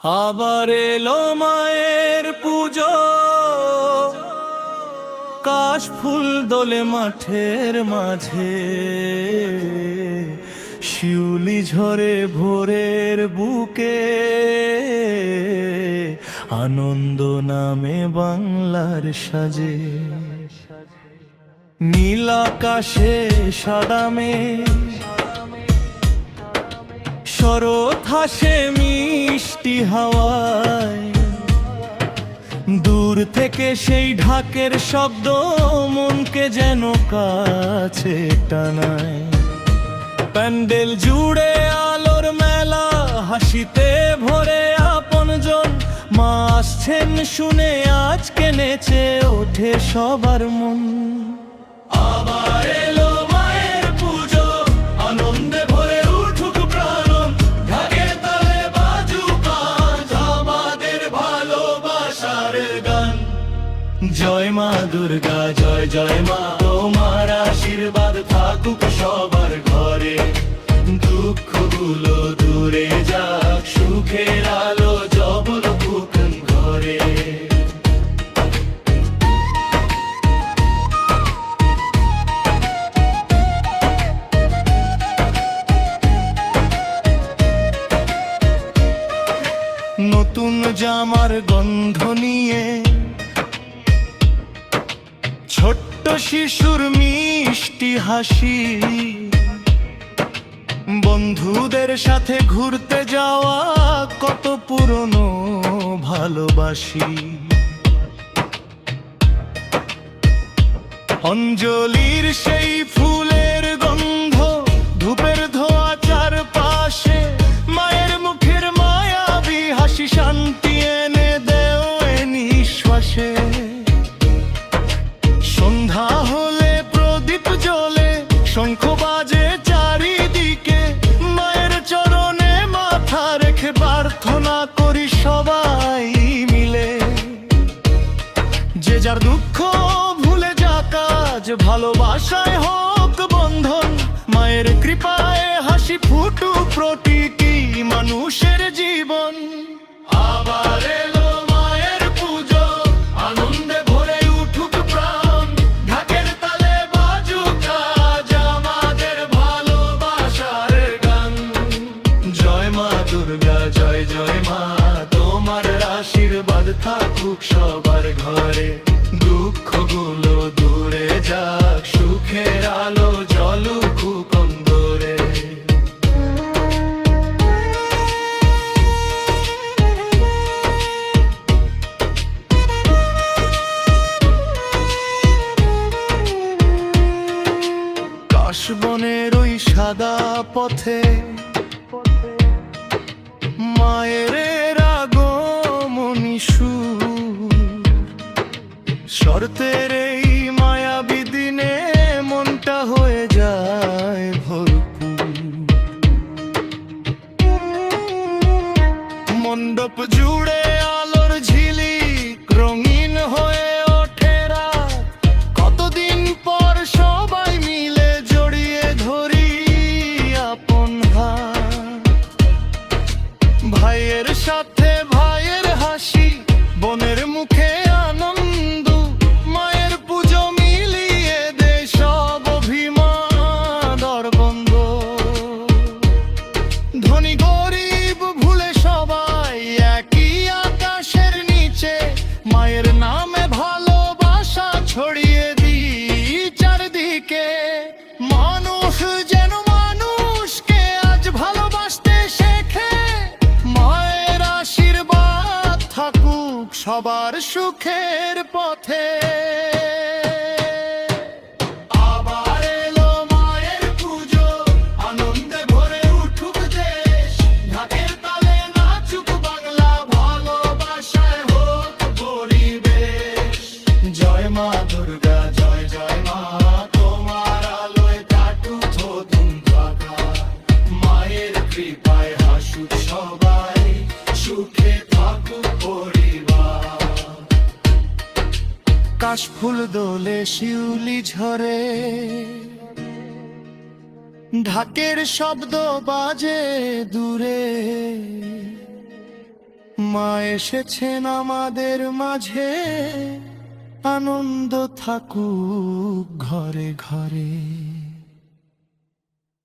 আবার এলো মায়ের পুজো, কাশ ফুল দোলে মাঠের মাঝে, শিউলি ঝরে ভোরের বুকে, আনন্দ নামে বাংলার সাজে। নীল আকাশে সাদা মেঘ, শরৎ হাসে মিষ্টি হাওয়ায়, দূর থেকে সেই ঢাকের শব্দ মনকে যেন কাছে টানায়। প্যান্ডেল জুড়ে আলোর মেলা, হাসিতে ভরে আপনজন, মা আসছেন শুনে আজকে নেচে ওঠে সবার মন। আবার এলো মায়ের পুজো, আনন্দে ভরে উঠুক প্রাণ, ঢাকের তালে বাজুক আজ আমাদের ভালোবাসার গান। জয় মা দুর্গা, জয় জয় মা, তোমার আশীর্বাদ থাকুক সবার ঘরে। দুঃখগুলো দূরে যাক, সুখের আলো জবলুক ঘরে। নতুন জামার গন্ধ নিয়ে ছোট্ট শিশুর মিষ্টি হাসি, বন্ধুদের সাথে ঘুরতে যাওয়া কত পুরনো ভালোবাসি। অঞ্জলির সেই ফুলের গন্ধ, ধূপের ধোঁয়া চারপাশে, মায়ের মুখের মায়াবী হাসি শান্তি এনে দেও এ নিঃশ্বাসে। সন্ধ্যা হলে প্রদীপ জ্বলে, শঙ্খ বাজে চারিদিকে, মায়ের চরণে মাথা রেখে প্রার্থনা করি সবাই মিলে। যে যার দুঃখ ভুলে যাক আজ, ভালোবাসায় হোক বন্ধন, মায়ের কৃপায় হাসি ফুটুক প্রতিটি মানুষের জীবন। আবার এলো মায়ের পুজো, আনন্দে ভরে উঠুক প্রাণ, ঢাকের তালে বাজুক আজ আমাদের ভালোবাসার গান। জয় মা দুর্গা, জয় জয় মা, তোমার আশীর্বাদ থাকুক সবার ঘরে। দুঃখগুলো দূরে যাক, সুখের আলো জ্বলুক অন্তরে। কাশবনের ওই সাদা পথে মায়ের আগমনী সুর, শরতের এই মায়াবী দিনে মনটা হয়ে যায় ভরপুর। মণ্ডপ জুড়ে আলোর ঝিলিক, রঙিন হয়ে ওঠে রাত, কতদিন পর সবাই মিলে জড়িয়ে ধরি আপন হাত। ভাইয়ের সাথে ভাইয়ের হাসি, বোনের মুখে আনন্দ, মায়ের পুজো মিলিয়ে দে সব অভিমান আর বন্ধ। ধনী গরিব ভুলে সবাই একই আকাশের নিচে, মায়ের নামে ভালোবাসা ছড়িয়ে দিই চারদিকে। মানুষ যেন মানুষকে আজ ভালোবাসতে শেখে, মায়ের আশীর্বাদ থাকুক সবার সুখের পথে। আবার এলো মায়ের পুজো, আনন্দে ভরে উঠুক দেশ, ঢাকের তালে নাচুক বাংলা, ভালোবাসায় হোক পরিবেশ। জয় মা দুর্গা, জয় জয় মা, তোমার আলোয় কাটুক ধুমধাকা, মায়ের কৃপায় হাসুক সবাই, সুখে থাকুক পরিবার। কাশফুল দোলে শিউলি ঝরে, ঢাকের শব্দ বাজে দূরে, মা এসেছেন আমাদের মাঝে, আনন্দ থাকুক ঘরে ঘরে।